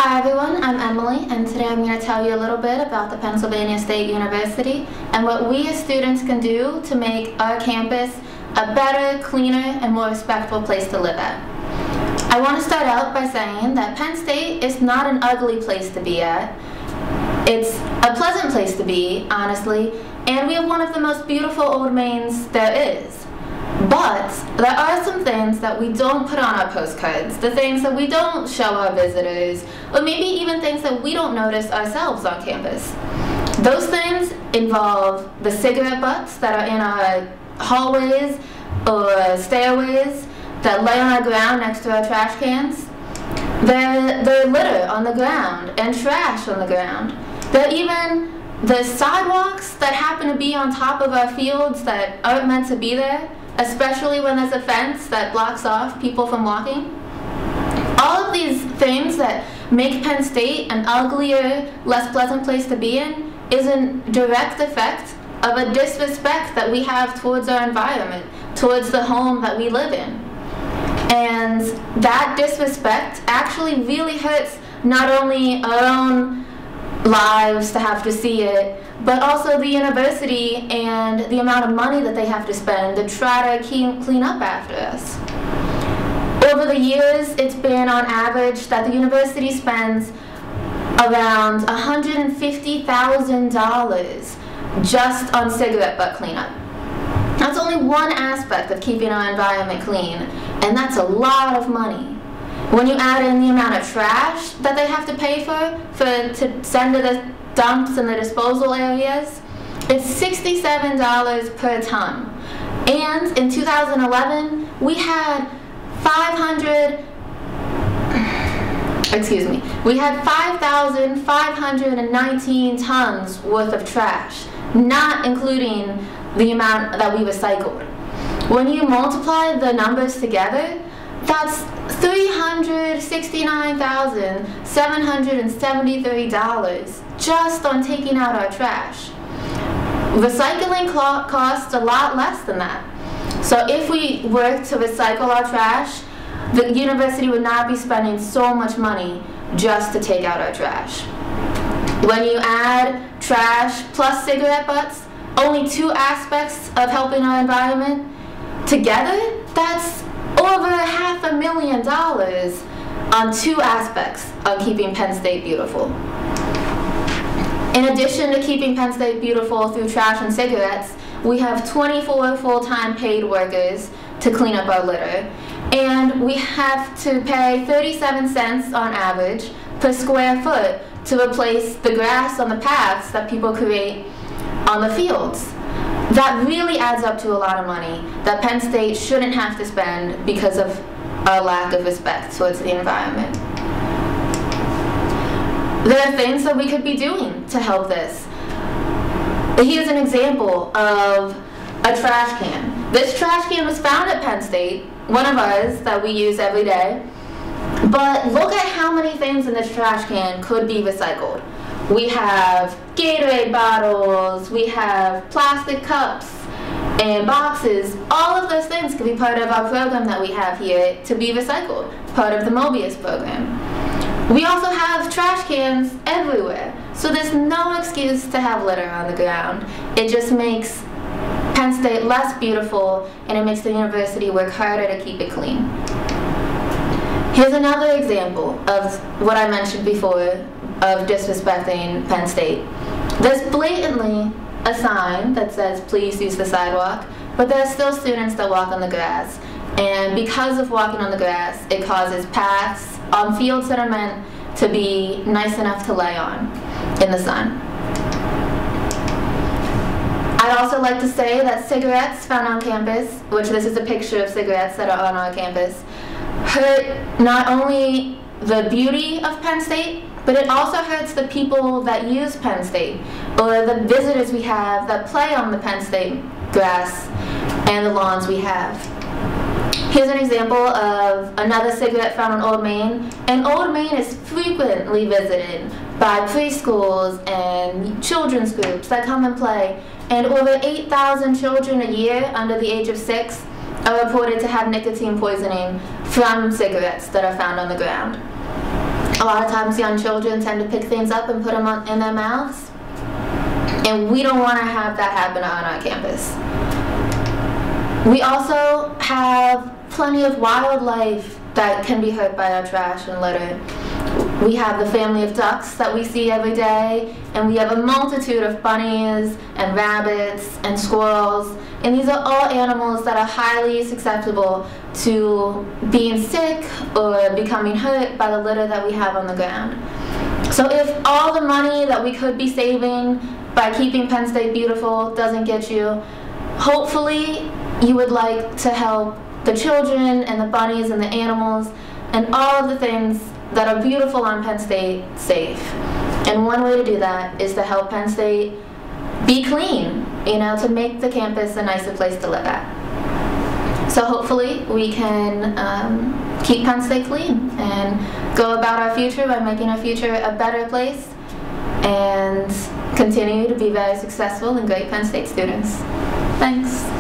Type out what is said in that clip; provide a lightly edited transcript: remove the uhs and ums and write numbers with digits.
Hi everyone, I'm Emily, and today I'm going to tell you a little bit about the Pennsylvania State University and what we as students can do to make our campus a better, cleaner, and more respectful place to live at. I want to start out by saying that Penn State is not an ugly place to be at. It's a pleasant place to be, honestly, and we have one of the most beautiful old mains there is. But there are some things that we don't put on our postcards, the things that we don't show our visitors, or maybe even things that we don't notice ourselves on campus. Those things involve the cigarette butts that are in our hallways or stairways that lay on our ground next to our trash cans. There litter on the ground and trash on the ground. There are even the sidewalks that happen to be on top of our fields that aren't meant to be there, especially when there's a fence that blocks off people from walking. All of these things that make Penn State an uglier, less pleasant place to be in is a direct effect of a disrespect that we have towards our environment, towards the home that we live in. And that disrespect actually really hurts not only our own lives to have to see it, but also the university and the amount of money that they have to spend to try to clean up after us. Over the years, it's been on average that the university spends around $150,000 just on cigarette butt cleanup. That's only one aspect of keeping our environment clean, and that's a lot of money. When you add in the amount of trash that they have to pay to send to the dumps and the disposal areas, it's $67 per ton. And in 2011, we had 5,519 tons worth of trash, not including the amount that we recycled. When you multiply the numbers together, that's $369,773 just on taking out our trash. Recycling costs a lot less than that. So if we were to recycle our trash, the university would not be spending so much money just to take out our trash. When you add trash plus cigarette butts, only two aspects of helping our environment, together, that's over $500,000 on two aspects of keeping Penn State beautiful. In addition to keeping Penn State beautiful through trash and cigarettes, we have 24 full-time paid workers to clean up our litter, and we have to pay 37 cents on average per square foot to replace the grass on the paths that people create on the fields. That really adds up to a lot of money that Penn State shouldn't have to spend because of our lack of respect towards the environment. There are things that we could be doing to help this. Here's an example of a trash can. This trash can was found at Penn State, one of ours that we use every day, but look at how many things in this trash can could be recycled. We have Gatorade bottles, we have plastic cups and boxes. All of those things could be part of our program that we have here to be recycled, part of the Mobius program. We also have trash cans everywhere, so there's no excuse to have litter on the ground. It just makes Penn State less beautiful, and it makes the university work harder to keep it clean. Here's another example of what I mentioned before of disrespecting Penn State. There's blatantly a sign that says, please use the sidewalk, but there are still students that walk on the grass. And because of walking on the grass, it causes paths on fields that are meant to be nice enough to lay on in the sun. I'd also like to say that cigarettes found on campus, which this is a picture of cigarettes that are on our campus, hurt not only the beauty of Penn State, but it also hurts the people that use Penn State, or the visitors we have that play on the Penn State grass and the lawns we have. Here's an example of another cigarette found on Old Main, and Old Main is frequently visited by preschools and children's groups that come and play, and over 8,000 children a year under the age of 6 are reported to have nicotine poisoning from cigarettes that are found on the ground. A lot of times young children tend to pick things up and put them in their mouths. And we don't want to have that happen on our campus. We also have plenty of wildlife that can be hurt by our trash and litter. We have the family of ducks that we see every day, and we have a multitude of bunnies and rabbits and squirrels, and these are all animals that are highly susceptible to being sick or becoming hurt by the litter that we have on the ground. So if all the money that we could be saving by keeping Penn State beautiful doesn't get you, hopefully you would like to help the children and the bunnies and the animals and all of the things that are beautiful on Penn State safe. And one way to do that is to help Penn State be clean, to make the campus a nicer place to live at. So hopefully we can keep Penn State clean and go about our future by making our future a better place and continue to be very successful and great Penn State students. Thanks.